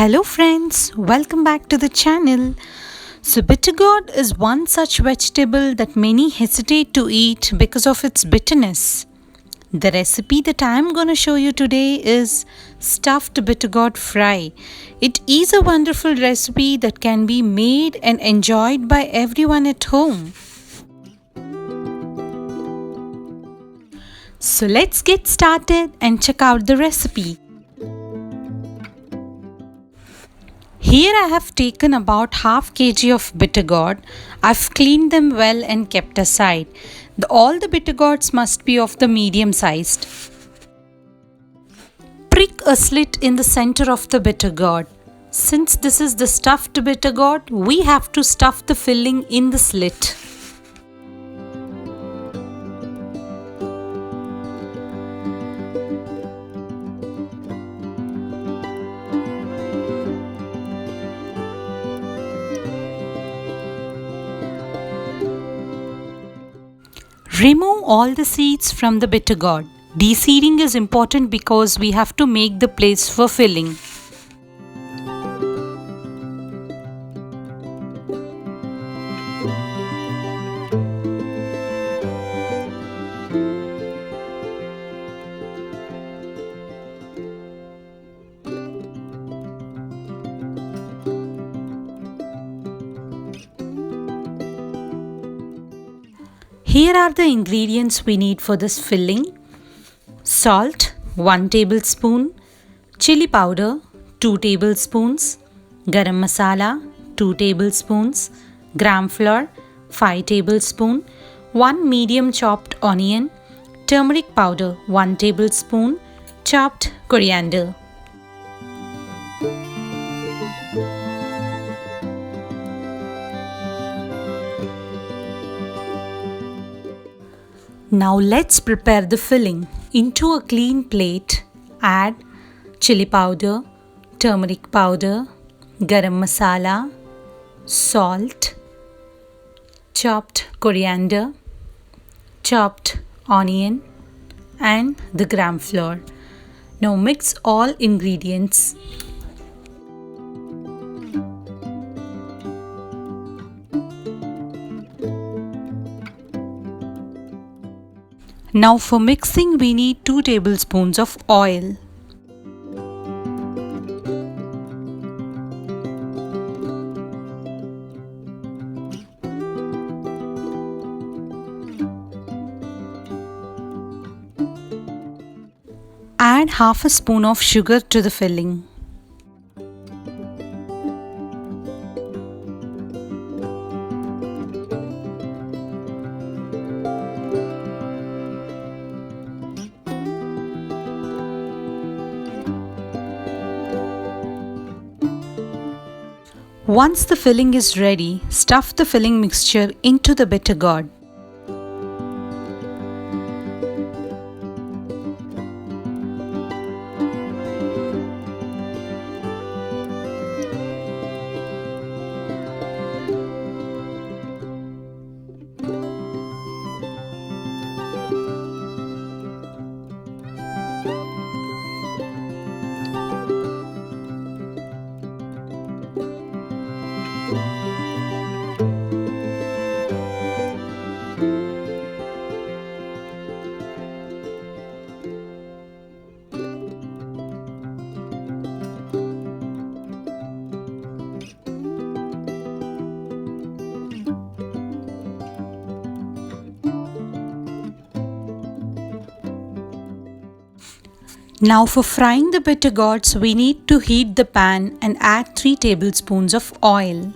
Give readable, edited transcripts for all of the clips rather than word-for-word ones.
Hello friends, welcome back to the channel. So bitter gourd is one such vegetable that many hesitate to eat because of its bitterness. The recipe that I am going to show you today is stuffed bitter gourd fry. It is a wonderful recipe that can be made and enjoyed by everyone at home. So let's get started and check out the recipe. Here I have taken about half kg of bitter gourd. I've cleaned them well and kept aside. All the bitter gourds must be of the medium sized. Prick a slit in the center of the bitter gourd. Since this is the stuffed bitter gourd, we have to stuff the filling in the slit. Remove all the seeds from the bitter gourd. Deseeding is important because we have to make the place for filling. Here are the ingredients we need for this filling. Salt 1 tablespoon, chili powder 2 tablespoons, garam masala 2 tablespoons, gram flour 5 tablespoons, 1 medium chopped onion, turmeric powder 1 tablespoon, chopped coriander. Now let's prepare the filling. Into a clean plate, add chili powder, turmeric powder, garam masala, salt, chopped coriander, chopped onion and the gram flour. Now mix all ingredients. Now for mixing we need 2 tablespoons of oil. Add half a spoon of sugar to the filling. Once the filling is ready, stuff the filling mixture into the bitter gourd. Now for frying the bitter gourds, we need to heat the pan and add 3 tablespoons of oil.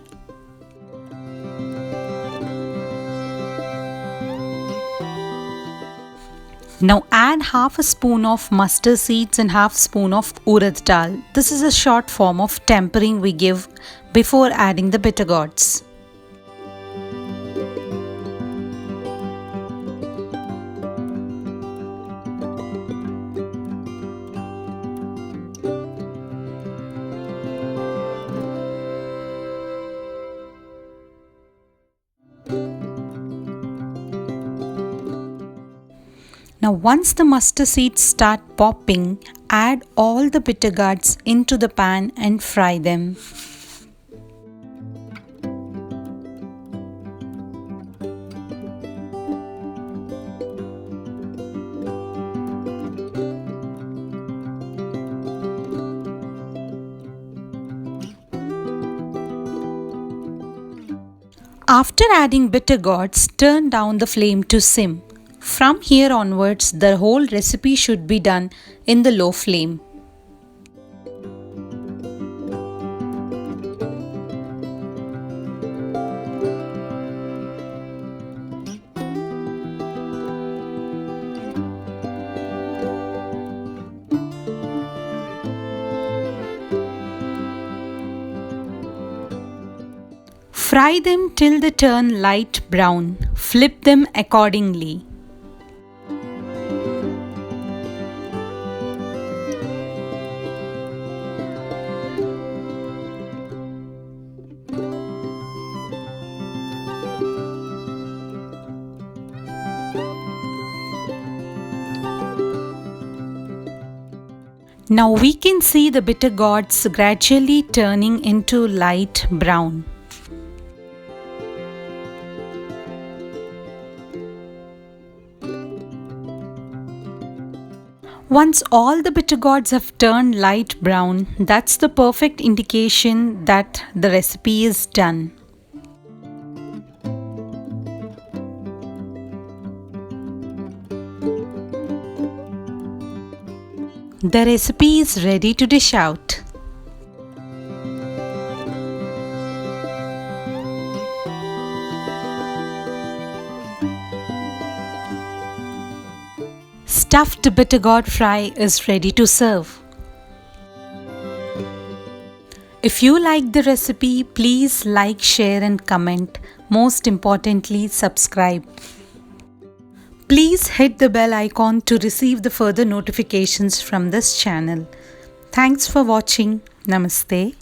Now add half a spoon of mustard seeds and half spoon of urad dal. This is a short form of tempering we give before adding the bitter gourds. Now once the mustard seeds start popping, Add all the bitter gourds into the pan and fry them. After adding bitter gourds, turn down the flame to sim. From here onwards, the whole recipe should be done in the low flame. Fry them till they turn light brown. Flip them accordingly. Now we can see the bitter gourds gradually turning into light brown. Once all the bitter gourds have turned light brown, that's the perfect indication that the recipe is done. The recipe is ready to dish out. Stuffed bitter gourd fry is ready to serve. If you like the recipe, please like, share and comment. Most importantly, subscribe. Please hit the bell icon to receive the further notifications from this channel. Thanks for watching. Namaste.